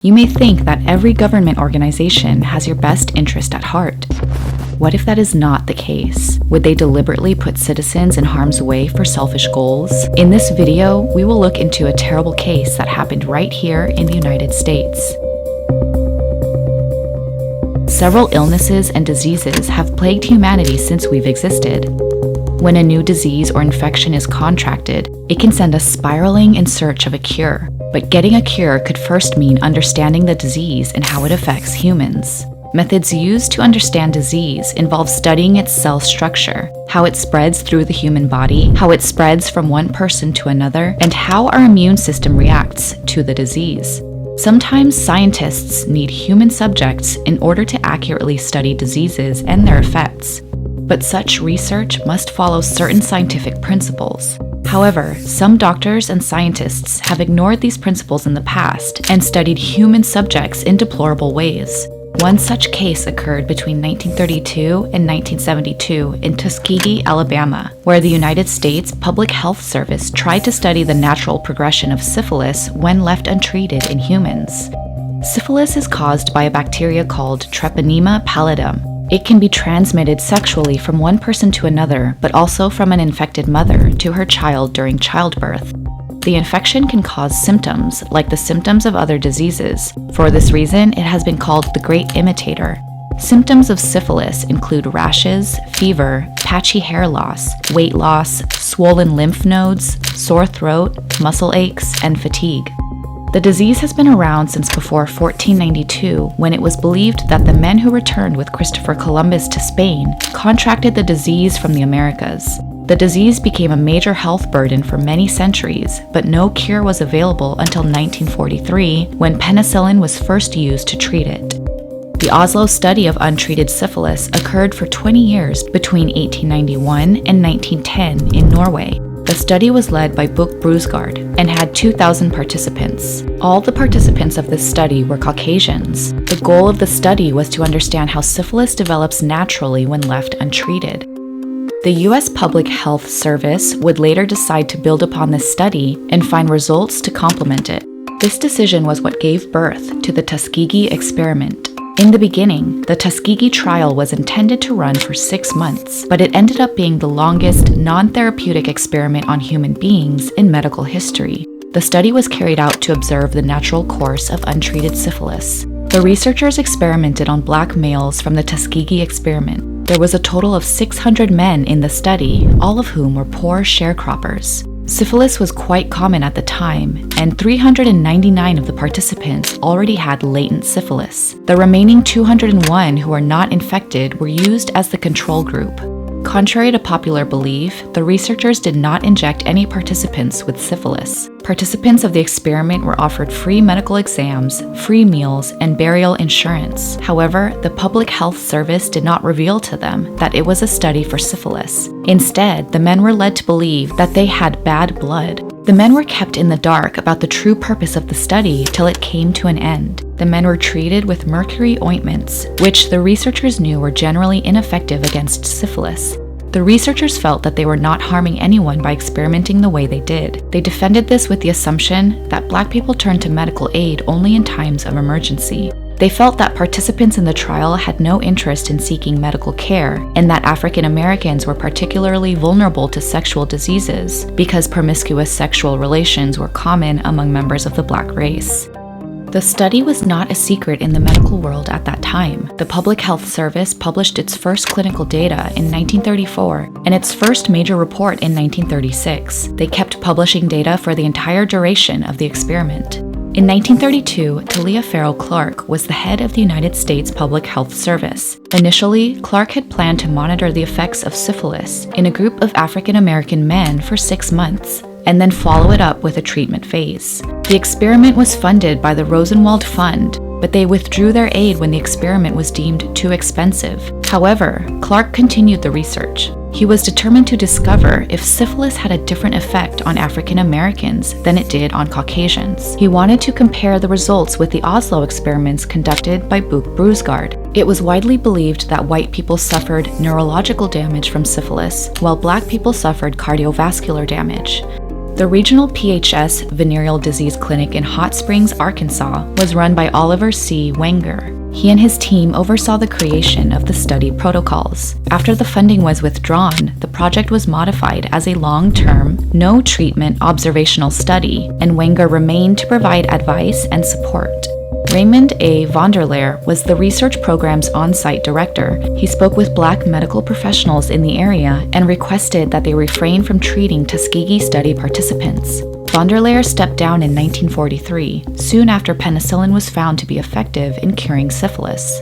You may think that every government organization has your best interest at heart. What if that is not the case? Would they deliberately put citizens in harm's way for selfish goals? In this video, we will look into a terrible case that happened right here in the United States. Several illnesses and diseases have plagued humanity since we've existed. When a new disease or infection is contracted, it can send us spiraling in search of a cure. But getting a cure could first mean understanding the disease and how it affects humans. Methods used to understand disease involve studying its cell structure, how it spreads through the human body, how it spreads from one person to another, and how our immune system reacts to the disease. Sometimes scientists need human subjects in order to accurately study diseases and their effects. But such research must follow certain scientific principles. However, some doctors and scientists have ignored these principles in the past and studied human subjects in deplorable ways. One such case occurred between 1932 and 1972 in Tuskegee, Alabama, where the United States Public Health Service tried to study the natural progression of syphilis when left untreated in humans. Syphilis is caused by a bacteria called Treponema pallidum. It can be transmitted sexually from one person to another, but also from an infected mother to her child during childbirth. The infection can cause symptoms like the symptoms of other diseases. For this reason, it has been called the Great Imitator. Symptoms of syphilis include rashes, fever, patchy hair loss, weight loss, swollen lymph nodes, sore throat, muscle aches, and fatigue. The disease has been around since before 1492, when it was believed that the men who returned with Christopher Columbus to Spain contracted the disease from the Americas. The disease became a major health burden for many centuries, but no cure was available until 1943, when penicillin was first used to treat it. The Oslo study of untreated syphilis occurred for 20 years between 1891 and 1910 in Norway. The study was led by Buch Brusgaard and had 2,000 participants. All the participants of this study were Caucasians. The goal of the study was to understand how syphilis develops naturally when left untreated. The U.S. Public Health Service would later decide to build upon this study and find results to complement it. This decision was what gave birth to the Tuskegee experiment. In the beginning, the Tuskegee trial was intended to run for 6 months, but it ended up being the longest non-therapeutic experiment on human beings in medical history. The study was carried out to observe the natural course of untreated syphilis. The researchers experimented on black males from the Tuskegee experiment. There was a total of 600 men in the study, all of whom were poor sharecroppers. Syphilis was quite common at the time, and 399 of the participants already had latent syphilis. The remaining 201 who were not infected were used as the control group. Contrary to popular belief, the researchers did not inject any participants with syphilis. Participants of the experiment were offered free medical exams, free meals, and burial insurance. However, the Public Health Service did not reveal to them that it was a study for syphilis. Instead, the men were led to believe that they had bad blood. The men were kept in the dark about the true purpose of the study till it came to an end. The men were treated with mercury ointments, which the researchers knew were generally ineffective against syphilis. The researchers felt that they were not harming anyone by experimenting the way they did. They defended this with the assumption that black people turned to medical aid only in times of emergency. They felt that participants in the trial had no interest in seeking medical care, and that African Americans were particularly vulnerable to sexual diseases because promiscuous sexual relations were common among members of the black race. The study was not a secret in the medical world at that time. The Public Health Service published its first clinical data in 1934 and its first major report in 1936. They kept publishing data for the entire duration of the experiment. In 1932, Talia Farrell Clark was the head of the United States Public Health Service. Initially, Clark had planned to monitor the effects of syphilis in a group of African American men for 6 months, and then follow it up with a treatment phase. The experiment was funded by the Rosenwald Fund, but they withdrew their aid when the experiment was deemed too expensive. However, Clark continued the research. He was determined to discover if syphilis had a different effect on African Americans than it did on Caucasians. He wanted to compare the results with the Oslo experiments conducted by Buch Brusgaard. It was widely believed that white people suffered neurological damage from syphilis, while black people suffered cardiovascular damage. The regional PHS venereal disease clinic in Hot Springs, Arkansas, was run by Oliver C. Wenger. He and his team oversaw the creation of the study protocols. After the funding was withdrawn, the project was modified as a long-term, no-treatment observational study, and Wenger remained to provide advice and support. Raymond A. Vonderlehr was the research program's on-site director. He spoke with Black medical professionals in the area and requested that they refrain from treating Tuskegee study participants. Vonderlehr stepped down in 1943, soon after penicillin was found to be effective in curing syphilis.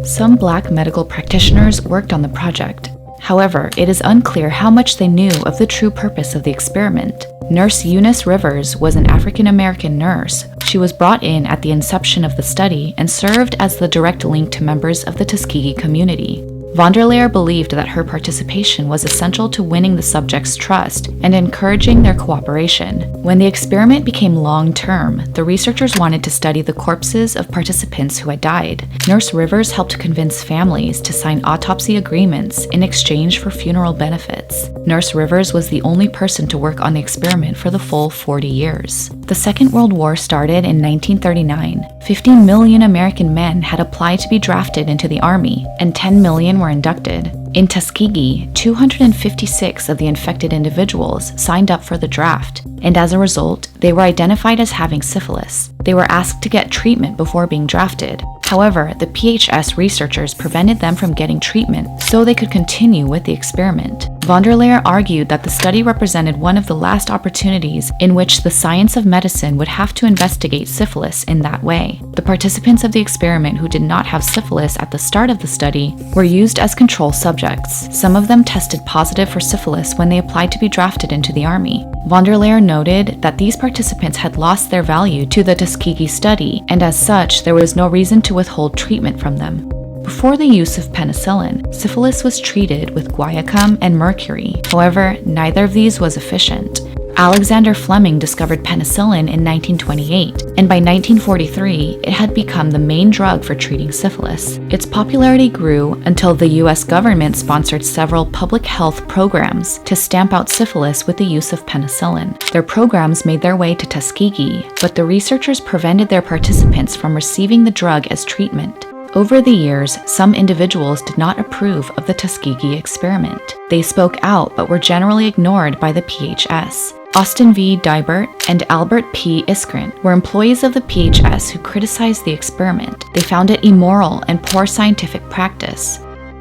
Some Black medical practitioners worked on the project. However, it is unclear how much they knew of the true purpose of the experiment. Nurse Eunice Rivers was an African-American nurse. She was brought in at the inception of the study and served as the direct link to members of the Tuskegee community. Vonderlehr believed that her participation was essential to winning the subjects' trust and encouraging their cooperation. When the experiment became long-term, the researchers wanted to study the corpses of participants who had died. Nurse Rivers helped convince families to sign autopsy agreements in exchange for funeral benefits. Nurse Rivers was the only person to work on the experiment for the full 40 years. The Second World War started in 1939. 50 million American men had applied to be drafted into the Army, and 10 million were inducted. In Tuskegee, 256 of the infected individuals signed up for the draft, and as a result, they were identified as having syphilis. They were asked to get treatment before being drafted. However, the PHS researchers prevented them from getting treatment so they could continue with the experiment. Vonderlehr argued that the study represented one of the last opportunities in which the science of medicine would have to investigate syphilis in that way. The participants of the experiment who did not have syphilis at the start of the study were used as control subjects. Some of them tested positive for syphilis when they applied to be drafted into the Army. Vonderlehr noted that these participants had lost their value to the Tuskegee study, and as such, there was no reason to withhold treatment from them. Before the use of penicillin, syphilis was treated with guaiacum and mercury. However, neither of these was efficient. Alexander Fleming discovered penicillin in 1928, and by 1943, it had become the main drug for treating syphilis. Its popularity grew until the U.S. government sponsored several public health programs to stamp out syphilis with the use of penicillin. Their programs made their way to Tuskegee, but the researchers prevented their participants from receiving the drug as treatment. Over the years, some individuals did not approve of the Tuskegee experiment. They spoke out but were generally ignored by the PHS. Austin V. Dibert and Albert P. Iskren were employees of the PHS who criticized the experiment. They found it immoral and poor scientific practice.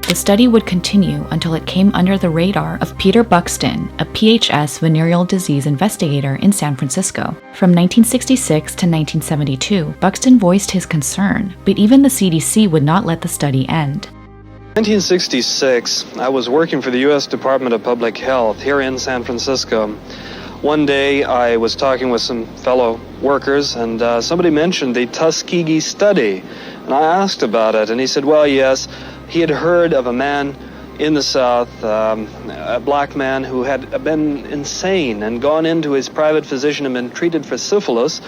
The study would continue until it came under the radar of Peter Buxton, a PHS venereal disease investigator in San Francisco. From 1966 to 1972, Buxton voiced his concern, but even the CDC would not let the study end. In 1966, I was working for the U.S. Department of Public Health here in San Francisco. One day I was talking with some fellow workers, and somebody mentioned the Tuskegee study, and I asked about it, and he said, well, yes, he had heard of a man in the South, a black man who had been insane and gone into his private physician and been treated for syphilis,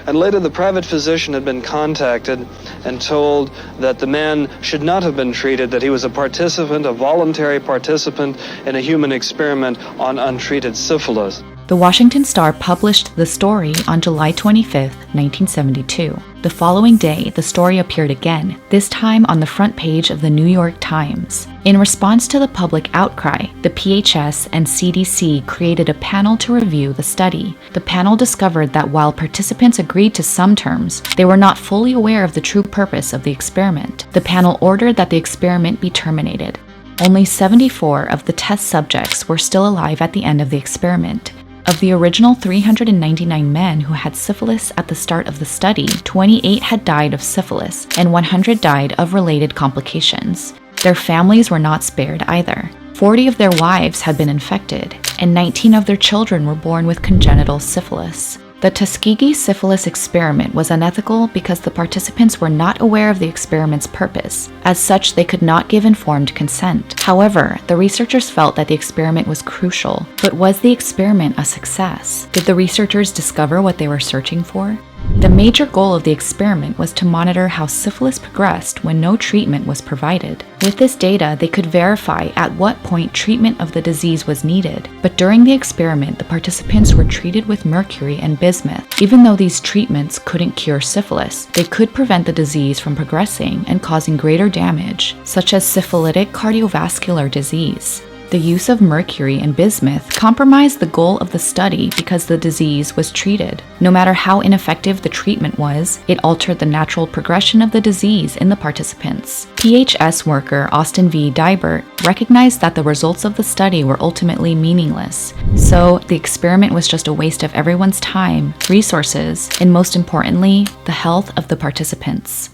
and later the private physician had been contacted and told that the man should not have been treated, that he was a participant, a voluntary participant in a human experiment on untreated syphilis. The Washington Star published the story on July 25, 1972. The following day, the story appeared again, this time on the front page of the New York Times. In response to the public outcry, the PHS and CDC created a panel to review the study. The panel discovered that while participants agreed to some terms, they were not fully aware of the true purpose of the experiment. The panel ordered that the experiment be terminated. Only 74 of the test subjects were still alive at the end of the experiment. Of the original 399 men who had syphilis at the start of the study, 28 had died of syphilis, and 100 died of related complications. Their families were not spared either. 40 of their wives had been infected, and 19 of their children were born with congenital syphilis. The Tuskegee syphilis experiment was unethical because the participants were not aware of the experiment's purpose. As such, they could not give informed consent. However, the researchers felt that the experiment was crucial. But was the experiment a success? Did the researchers discover what they were searching for? The major goal of the experiment was to monitor how syphilis progressed when no treatment was provided. With this data, they could verify at what point treatment of the disease was needed. But during the experiment, the participants were treated with mercury and bismuth. Even though these treatments couldn't cure syphilis, they could prevent the disease from progressing and causing greater damage, such as syphilitic cardiovascular disease. The use of mercury and bismuth compromised the goal of the study because the disease was treated. No matter how ineffective the treatment was, it altered the natural progression of the disease in the participants. PHS worker Austin V. Dibert recognized that the results of the study were ultimately meaningless. So, the experiment was just a waste of everyone's time, resources, and most importantly, the health of the participants.